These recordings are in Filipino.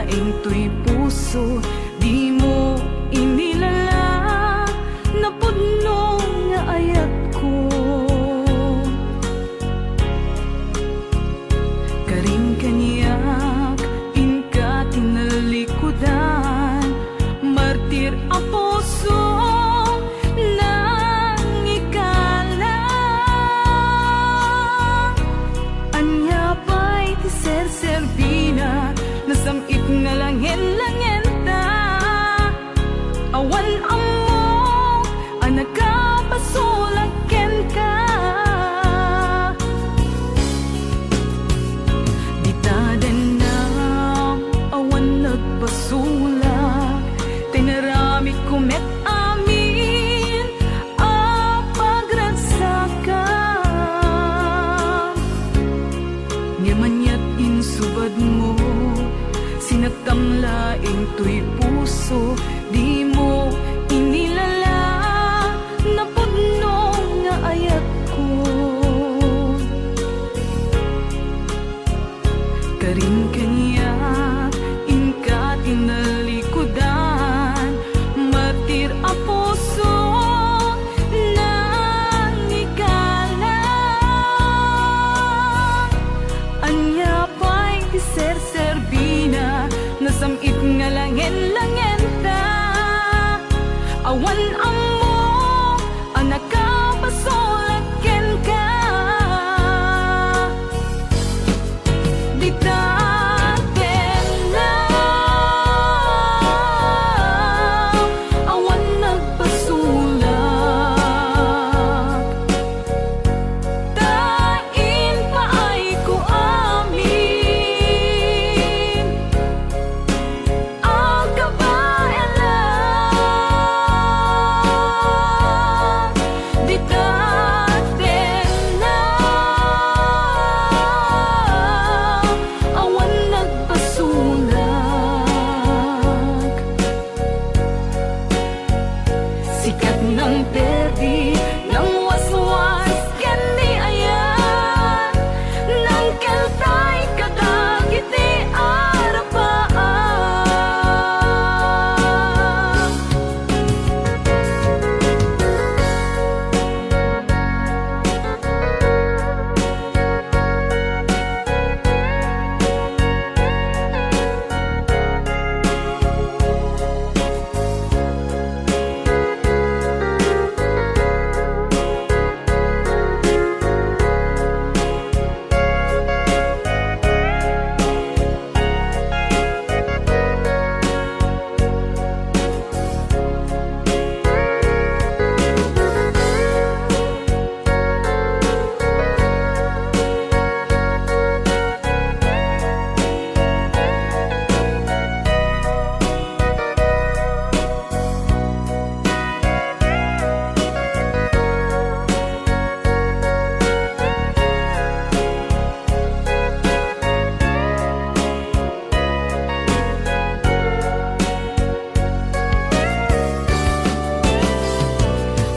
laing to'y puso, di mo inilala, napudno nga ayat ko. Karing kanyak, inka tinalikudan, martir ang puso nang ikala. Anya pa'y ti ser-serbina, nasamit nga langin-langin ta. Awan amo, anak ka pasulagken ka. Ditadan na, awan nagpasulak, tinarami kumet amin, pagragsakan. Ngamanyat insubad mo, sinagtamlaing to'y puso, di mo inilala, napudno nga ayat ko. Karing kanyak, inka tinalikudan, martir ang puso nang ikala. Anya pa'y ti ser-serbina, nasamit nga langin-langin ta. Awan amo, anak ka pasulagken ka. Ditaten na, awan nagpasulak, tain paay ko amin, ang kabayan lang. Ditaten na, awan nagpasulak, sikat ng perdi, ng waswas ken ni ayan, ng keltay kadagiti arapaan.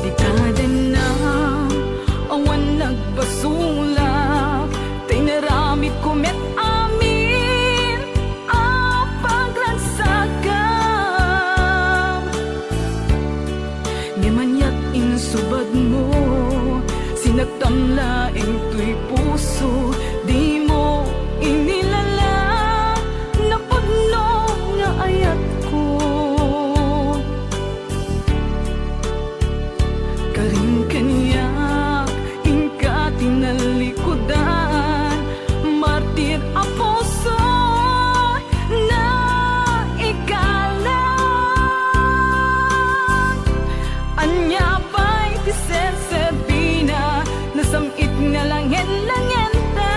Ditadan na, awan nagpasulak, tinaramid kumet amin, ang pagragsakan. Ngamanyat insubad mo, sinagtamlaing to'y puso, di mo inilala, napudno nga ayat ko. Karing kanyak, inka tinalikudan, martir ang puso na ikala. Anya pa'y ti ser-serbina, nasamit nga langin-langin ta.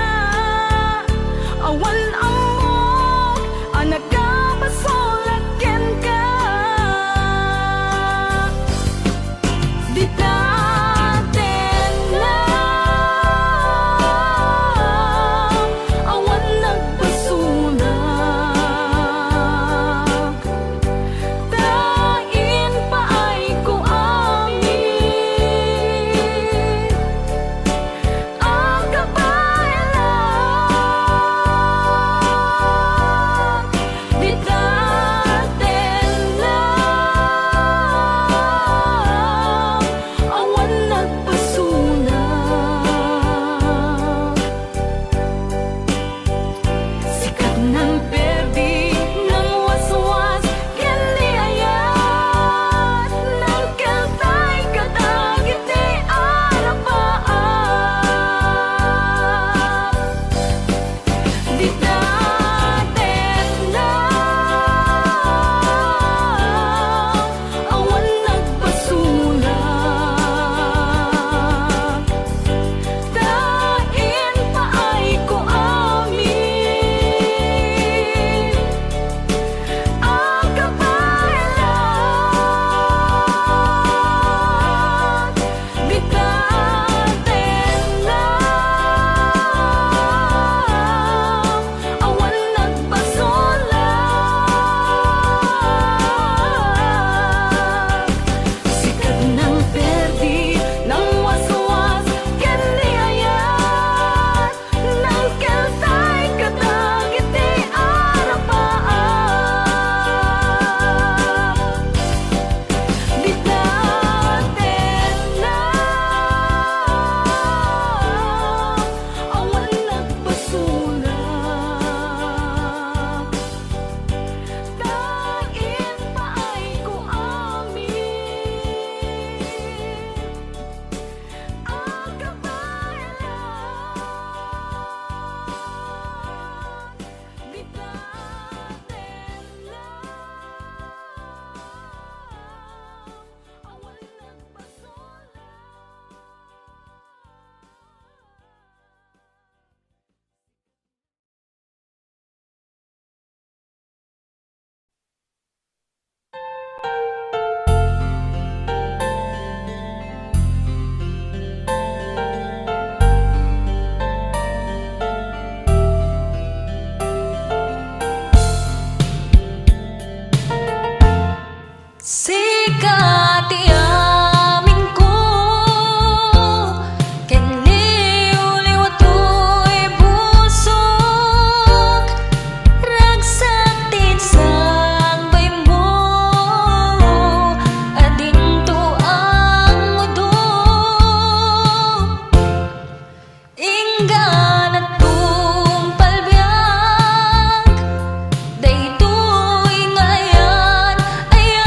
Sikat iamin ko ken liw-liw ato'y busok ragsak tinsambay mo adinto ang mudo inggan atong palbiag daytoy ngayan ayat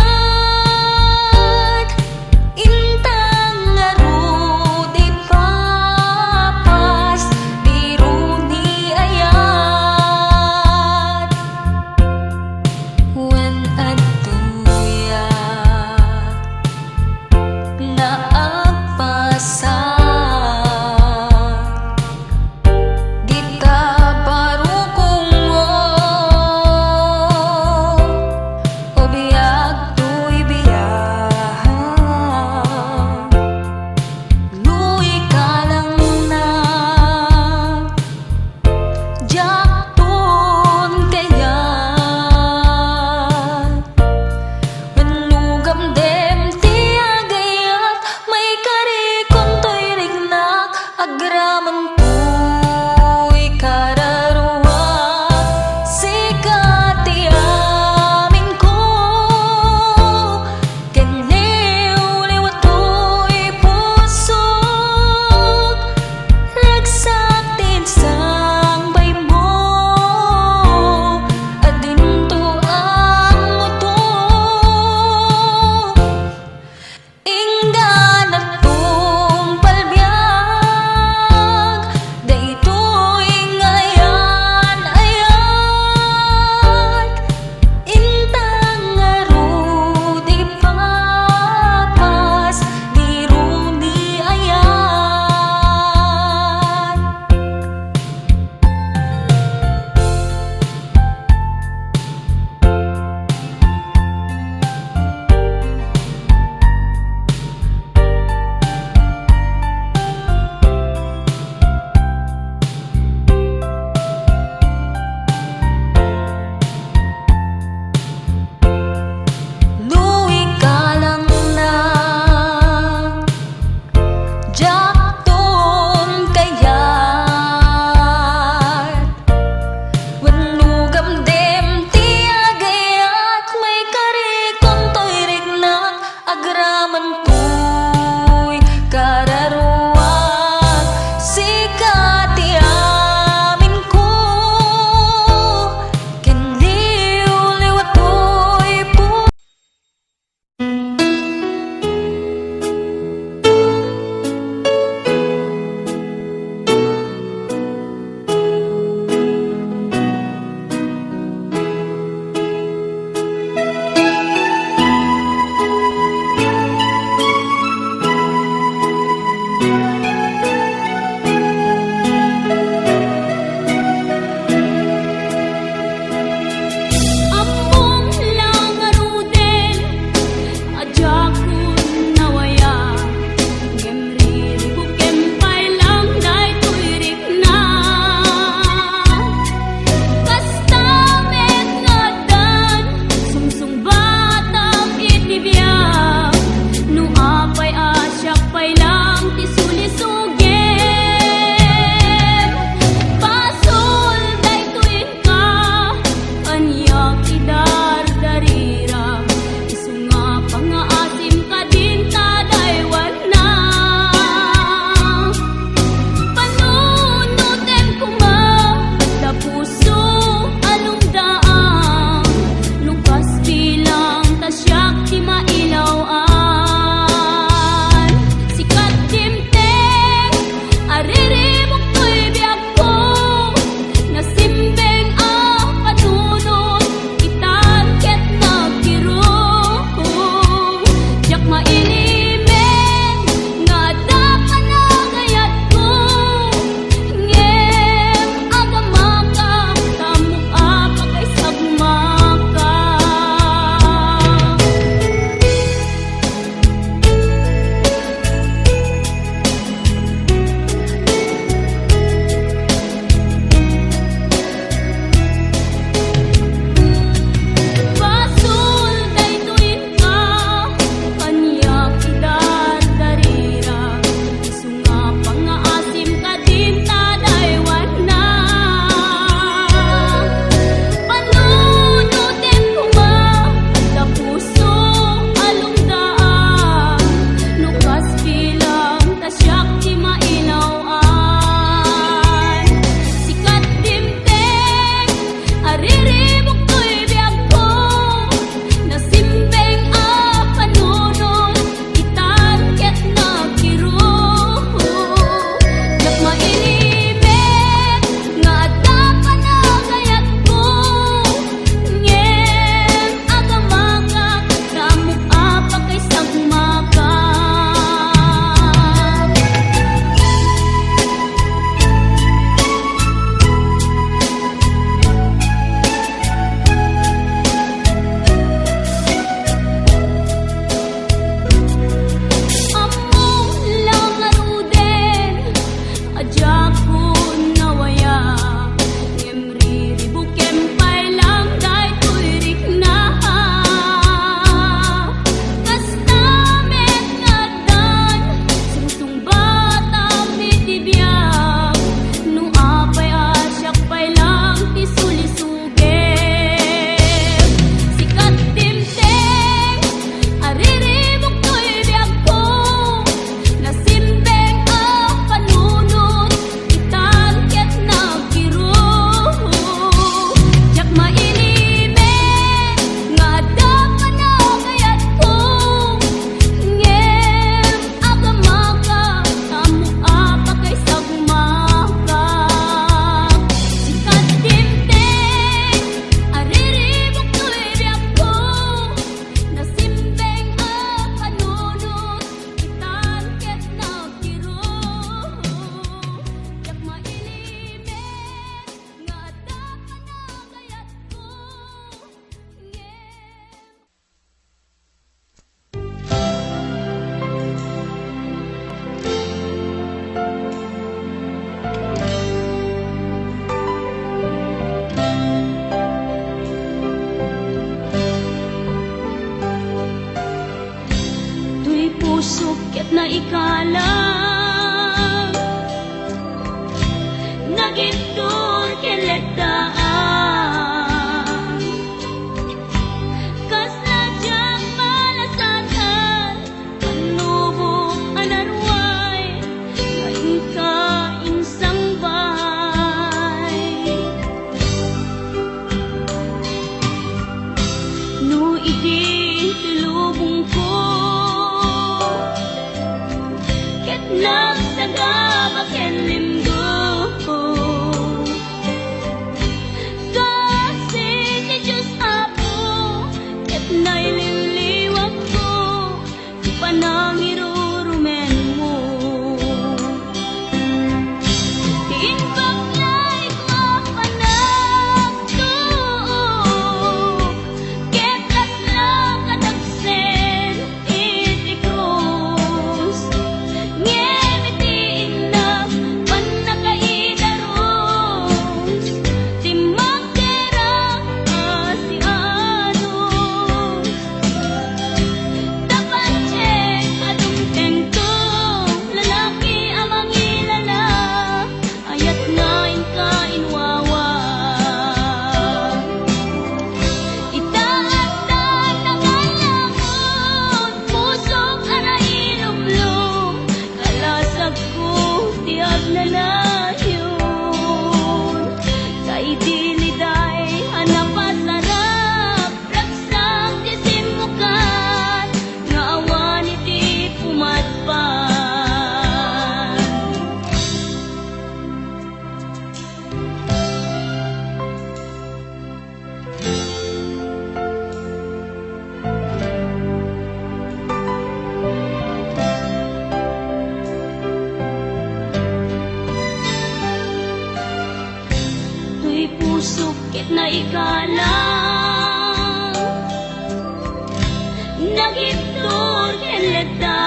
nagiptor ken ledaan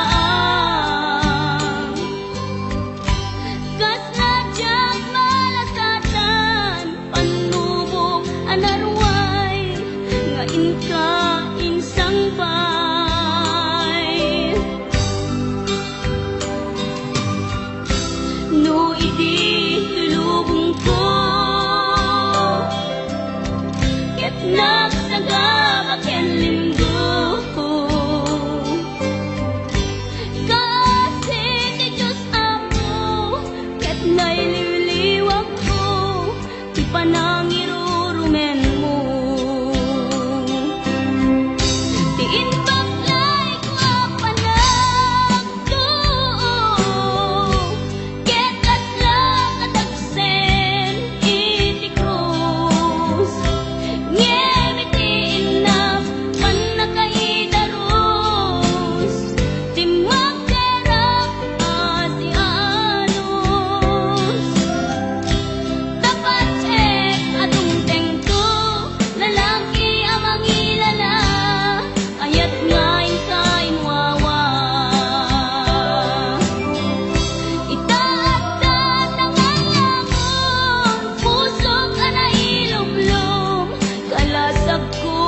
kas najak malasatan panubok anarway nga inka insang bay no idi tulubong ko ket nagsagaba ken linggo kasi ti Diyos ako ket naililiwag ko ti panangirurumen mo ti inbaklay ko apanagto ket atla kadagsen iti krus ngem iti inap panakaidaros ti magderang ati anos dapat adung tengko lalaki amang ilala ayat ngain kain wawa itaatan ng alangon pusok ka na ilumlum kalasag ko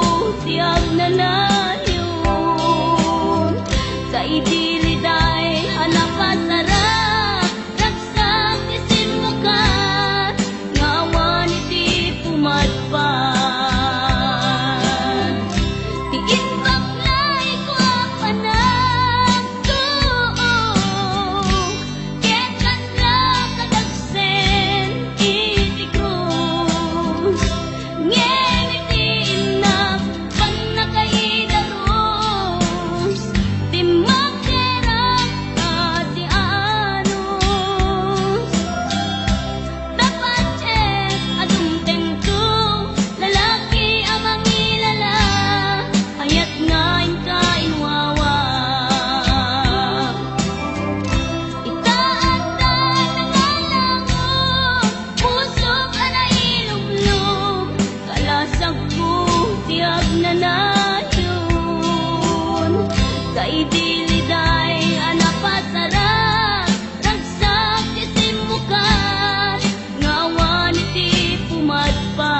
tiyag na nayon sa idiliday hanapasarap ragsak isin mukat ngawan iti pumadpad ti inbaklay ko apanagto ket katla kadagsen iti krus ngem iti inap panakaidaros ti magderang ati anos dapat adung tengko lalaki amang ilala ayat ngain kain wawa itaatan ng alangon pusok ka na ilumlum kalasag ko tiyag na nayon sa idiliday anapasarap ragsak isin mukat ngawan iti pumadpad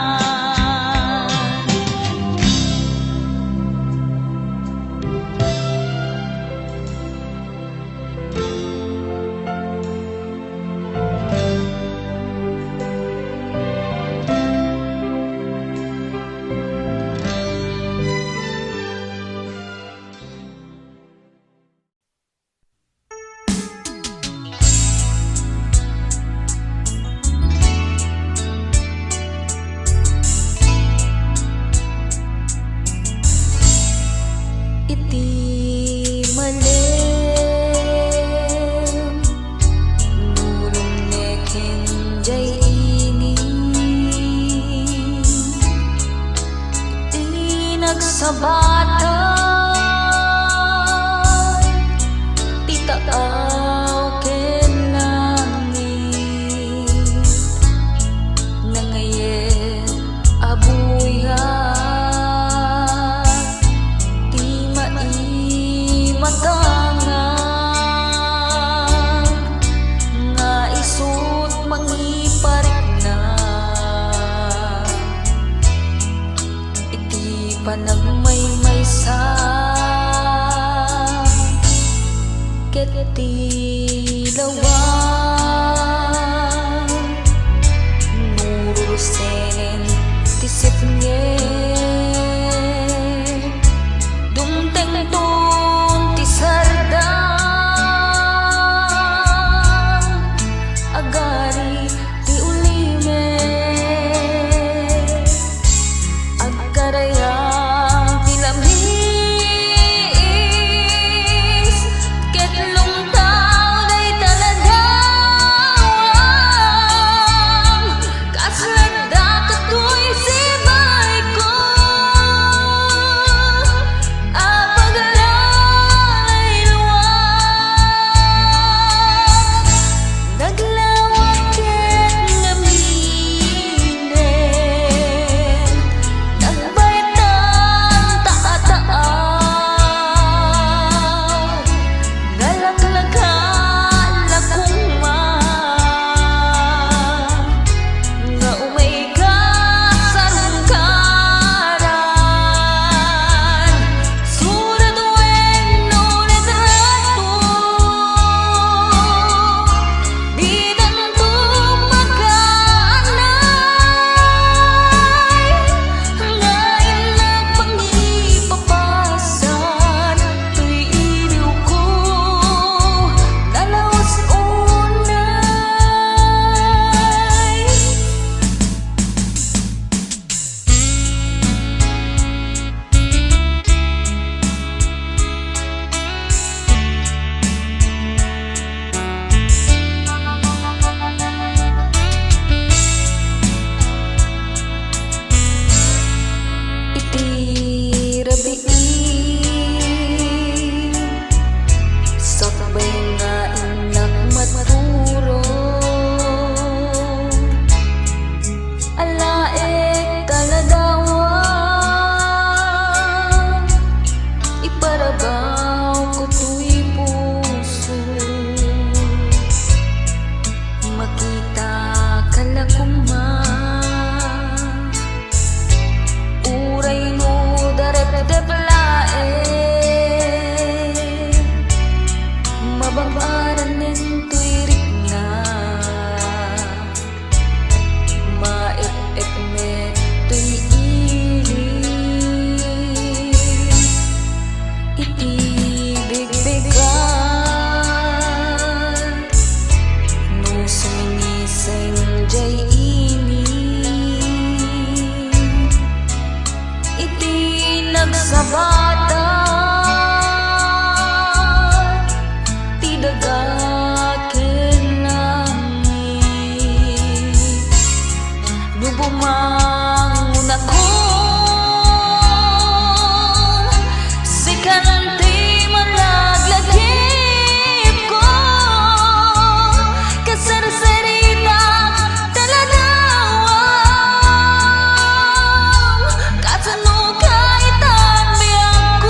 iti malem nulong nekin jay ini iti nagsabatay ti taaw ken langit nangayet abuyan ti maimatangan nga isut mangiparik na iti panagmaymaysa ket ti lawan nurusen ti sipnge dumteng ton ti sardang agari ti ulime agkarayang ti lamhis ket lungtaw day taladaw nagsabatang tidagakin langit lubumang unakong sikanti malaglagip ko kasarasarita taladawang katano kaitan biyak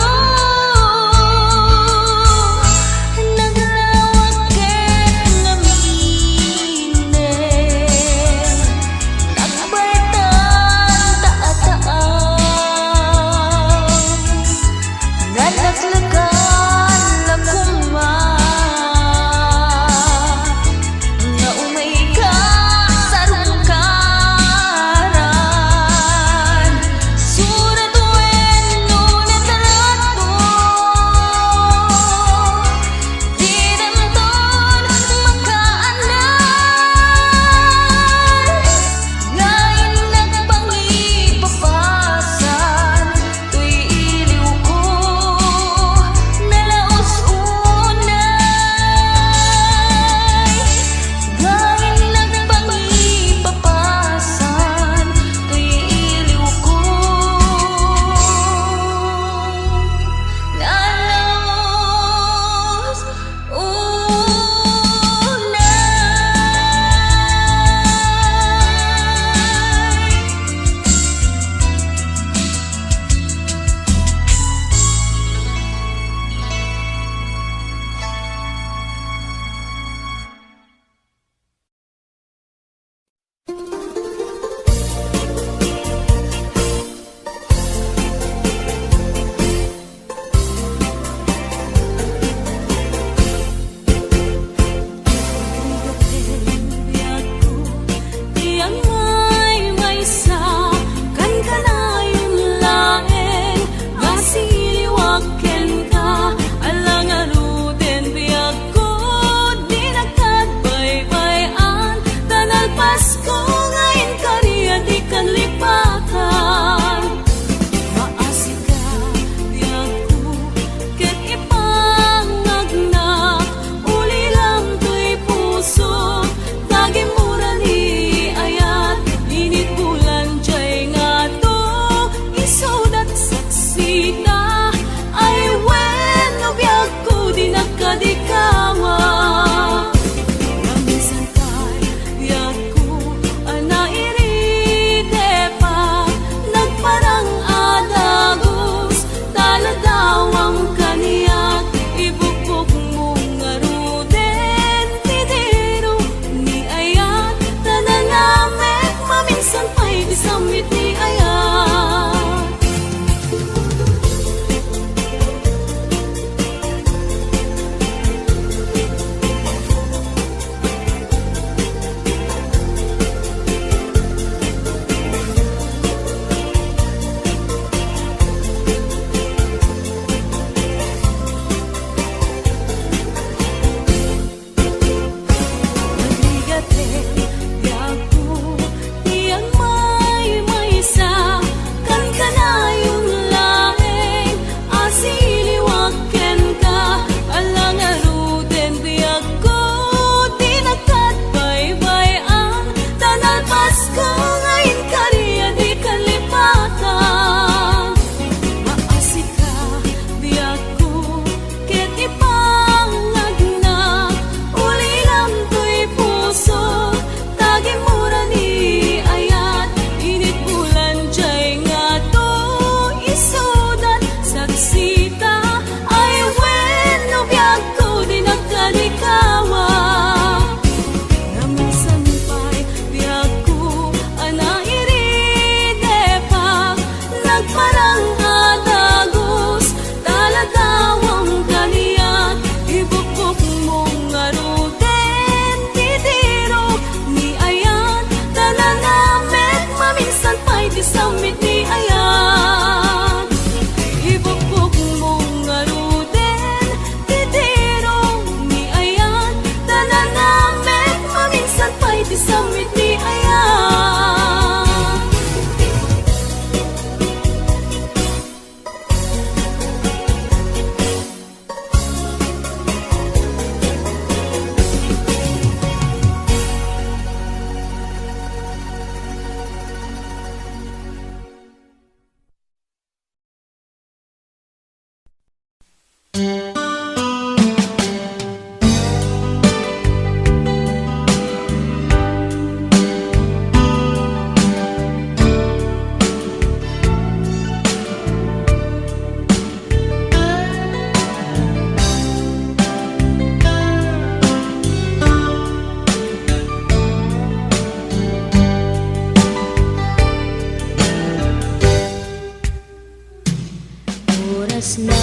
oras na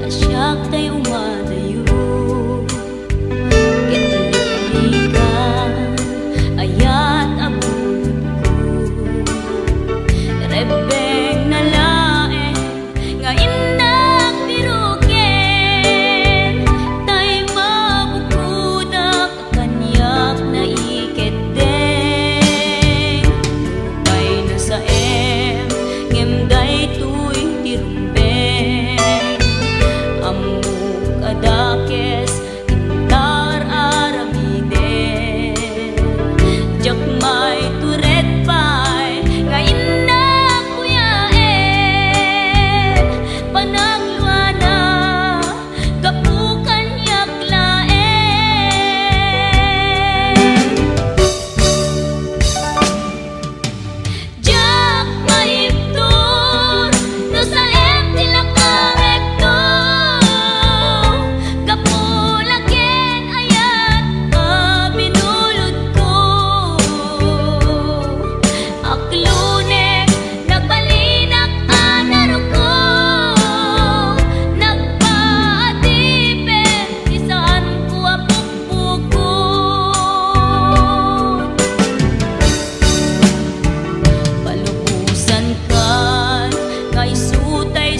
asyak tayo madayo. Kitalikan ayat abot ko. Rebeng na lae nga indak biruken. Tay mabukudak kanyak na iketeng. Lupay na sa ngem tuy tirumbeng. Amuk adakes intar aramiden. Jakmay turet pay nga indak kuyaen. Panagluana kapukan yak laen. Jak maiptur no sa tilakangekto. Kapulaken ayat binulod ko. Aklune nagbalinak anaro ko. Nagpaatipen isaan ko apukpukon. Palubusan kan ngay sutay